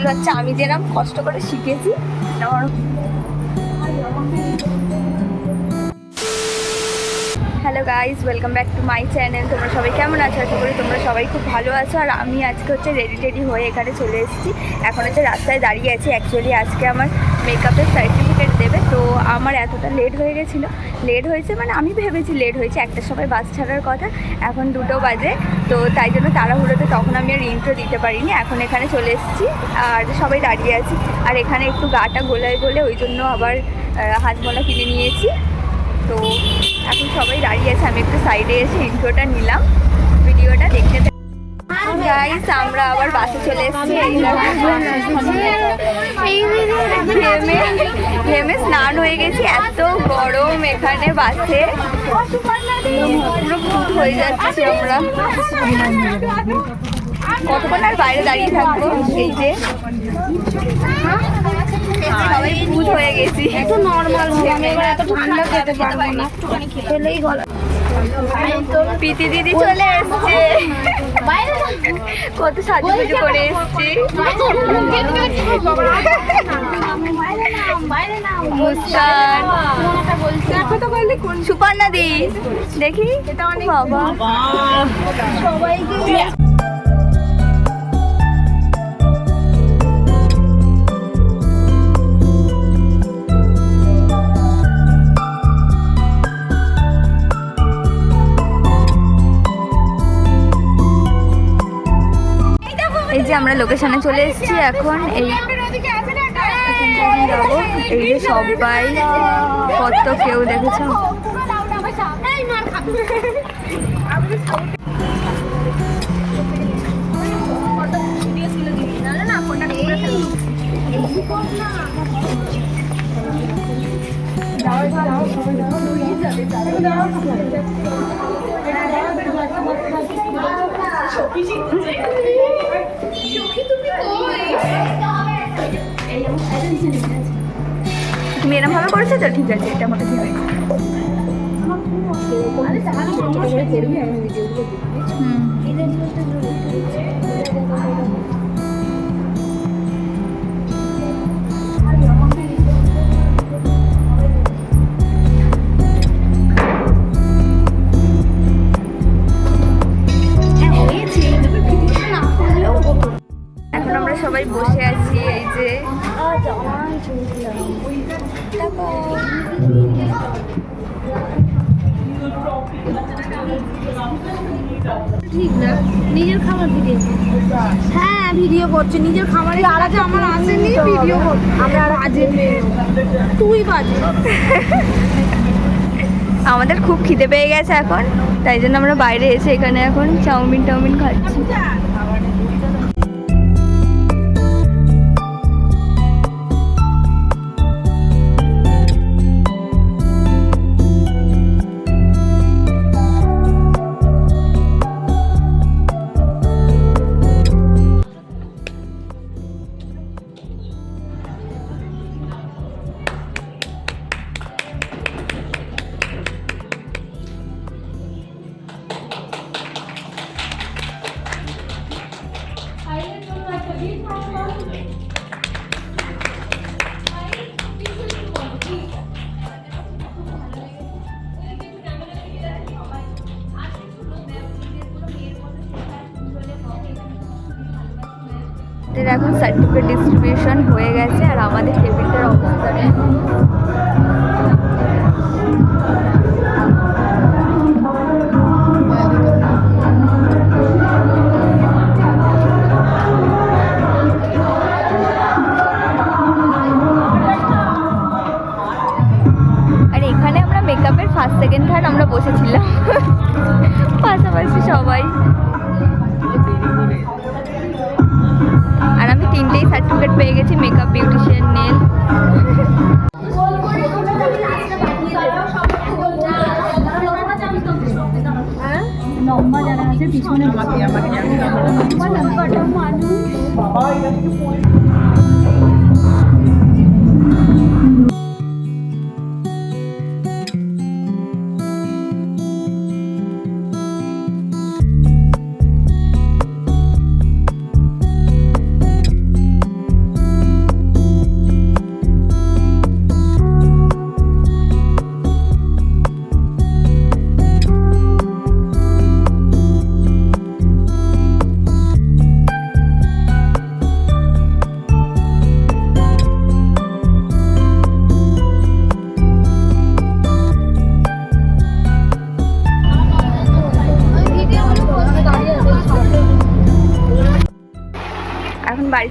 পারছো আমি যেরকম কষ্ট করে শিখেছি আমার। Hello guys, welcome back to my channel. তোমরা সবাই কেমন আছো? আশা করি তোমরা সবাই খুব ভালো আছো। আর আমি আজকে হচ্ছে রেডি হয়ে এখানে চলে এসেছি। এখন হচ্ছে রাস্তায় দাঁড়িয়ে আছি। অ্যাকচুয়ালি আজকে আমার মেকআপের সার্টিফিকেট দেবে, তো আমার এতটা লেট হয়ে গেছিলো। লেট হয়েছে মানে আমি ভেবেছি লেট হয়েছে, একটার সময় বাস ছাড়ার কথা, এখন 2টো বাজে। তো তাই জন্য তাড়াহুড়োতে তখন আমি আর ইন্ট্রো দিতে পারিনি। এখন এখানে চলে এসেছি আর সবাই দাঁড়িয়ে আছি। আর এখানে একটু গাটা গোলায় বলে ওই জন্য আবার হাতমোলা কিনে নিয়েছি। তো এখন সবাই দাঁড়িয়ে আছে, আমি একটু সাইডে এসে ইন্ট্রোটা নিলাম, ভিডিওটা দেখতে। গাইস আমরা আবার বাসে চলে এসেছি। ঘেমে স্নান হয়ে গেছি, এত গরম এখানে বাসে, পুরো ফুট হয়ে যাচ্ছে। আমরা কতক্ষণ আর বাইরে দাঁড়িয়ে থাকবো? এই যে সবাই ফুট হয়ে গেছি, একটু নর্মাল ঘেমে, এত ঠান্ডা খেতে পারবো না, একটুখানি খেলেই গলা। প্রীতি দিদি চলে এসছে, কত সাজুগুজু করে এসছি। মুস্কান, সুপর্ণা দি, দেখি বাবা সবাইকে। এই যে আমরা লোকেশনে চলে এসেছি এখন। এই যাবো, এই যে সবাই কত কেউ দেখেছ। তুমি এরকম ভাবে করেছো তো? ঠিক আছে, এটা আমাকে ঠিক আছে। এখন আমরা সবাই বসে আছি, এই যে ঠিক না, নিজের খাবার ভিডিও, হ্যাঁ ভিডিও করছে নিজের খাবারে। আর আজ আমার আসেনি ভিডিও করছে, আমরা আর আজ তুই বাজে। আমাদের খুব খিদে পেয়ে গেছে এখন, তাই জন্য আমরা বাইরে এসে এখানে এখন চাউমিন খাচ্ছি। এখন সার্টিফিকেট ডিস্ট্রিবিউশন হয়ে গেছে আর আমাদের টেবিলটার অবস্থা নেই। আর এখানে আমরা মেকআপের ফার্স্ট সেকেন্ড থার্ড আমরা বসেছিলাম পাশাপাশি সবাই। আর আমি 3টেই সার্টিফিকেট পেয়ে গেছি, মেকআপ, বিউটিশিয়ান, নেল। লম্বা যারা আছে পিছনে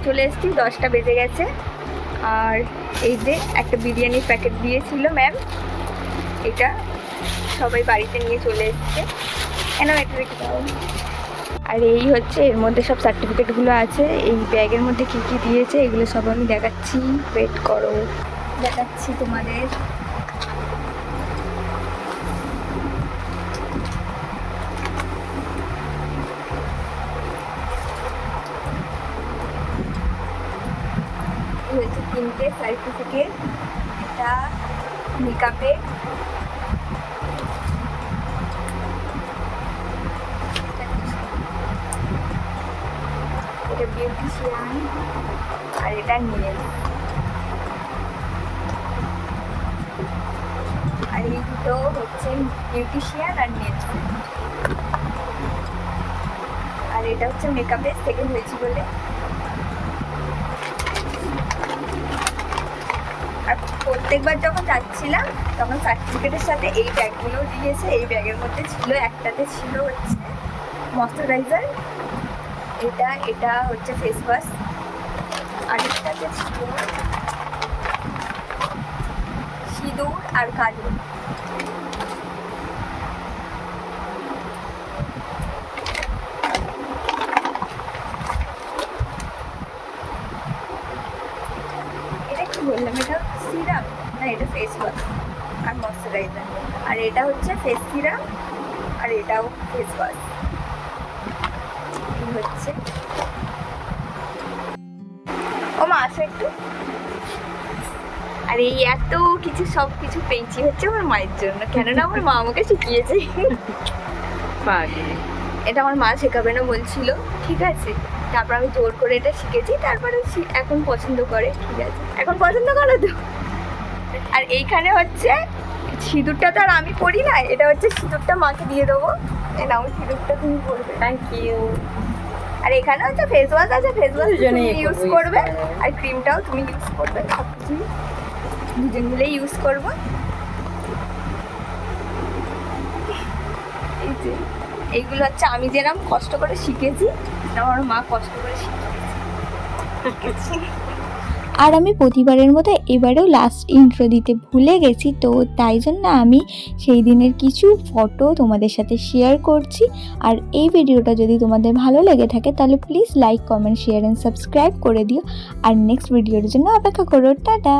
চলে এসেছি, 10টা বেজে গেছে। আর এই যে একটা বিরিয়ানির প্যাকেট দিয়েছিল ম্যাম, এটা সবাই বাড়িতে নিয়ে চলে এসছে। এটা রেখে দাও। আর এই হচ্ছে এর মধ্যে সব সার্টিফিকেটগুলো আছে। এই ব্যাগের মধ্যে কী কী দিয়েছে এগুলো সব আমি দেখাচ্ছি, ওয়েট করো, দেখাচ্ছি তোমাদের। হয়েছে 3টে সার্টিফিকেট, এটা মেকআপের, এটা বিউটিশিয়ান, আর এটা নেল। আর এই দুটো হচ্ছে বিউটিশিয়ান আর নেল। আর এটা হচ্ছে মেকআপের, সেকেন্ড হয়েছি বলে। আর প্রত্যেকবার যখন যাচ্ছিলাম তখন সার্টিফিকেটের সাথে এই ব্যাগগুলো দিয়েছে। এই ব্যাগের মধ্যে ছিল, একটাতে ছিল হচ্ছে ময়শ্চারাইজার, এটা হচ্ছে ফেস ওয়াশ, আর একটাতে ছিল সিঁদুর আর কাজল। এটা কি বললাম, এটা সিরাম না, এটা ফেস ওয়াশ আর ময়শ্চারাইজার। আর এটা হচ্ছে ফেস সিরাম, আর এটাও ফেস ওয়াশ। এই হচ্ছে, ও মা আসো একটু। আর এই এত কিছু সব কিছু পেয়েছি হচ্ছে আমার মায়ের জন্য, কেননা আমার মা আমাকে শিখিয়েছে। এটা আমার মা শেখাবে না বলছিল, ঠিক আছে, তারপর আমি জোর করে এটা শিখেছি, তারপরে এখন পছন্দ করে, ঠিক আছে, এখন পছন্দ করো তো। আর এইখানে হচ্ছে সিঁদুরটা তো আর আমি পরি না, এটা হচ্ছে সিঁদুরটা মাকে দিয়ে দেবো। এই নাও সিঁদুরটা তুমি পরবে। Thank you. আর এখানে হচ্ছে ফেস ওয়াশ আছে, ফেস ওয়াশ তুমি ইউজ করবে, আর ক্রিমটাও তুমি ইউজ করবে, সব কিছুই দুজন মিলেই ইউজ করবো। এই যে এইগুলো হচ্ছে আমি যেরকম কষ্ট করে শিখেছি, আমার মা কষ্ট করে শিখেছি। আর আমি প্রতিবারের মতো এবারেও লাস্ট ইন্ট্রো দিতে ভুলে গেছি, তো তাই জন্য আমি সেই দিনের কিছু ফটো তোমাদের সাথে শেয়ার করছি। আর এই ভিডিওটা যদি তোমাদের ভালো লেগে থাকে তাহলে please like, comment, share and subscribe করে দিও। আর নেক্সট ভিডিওর জন্য অপেক্ষা করো। টাটা।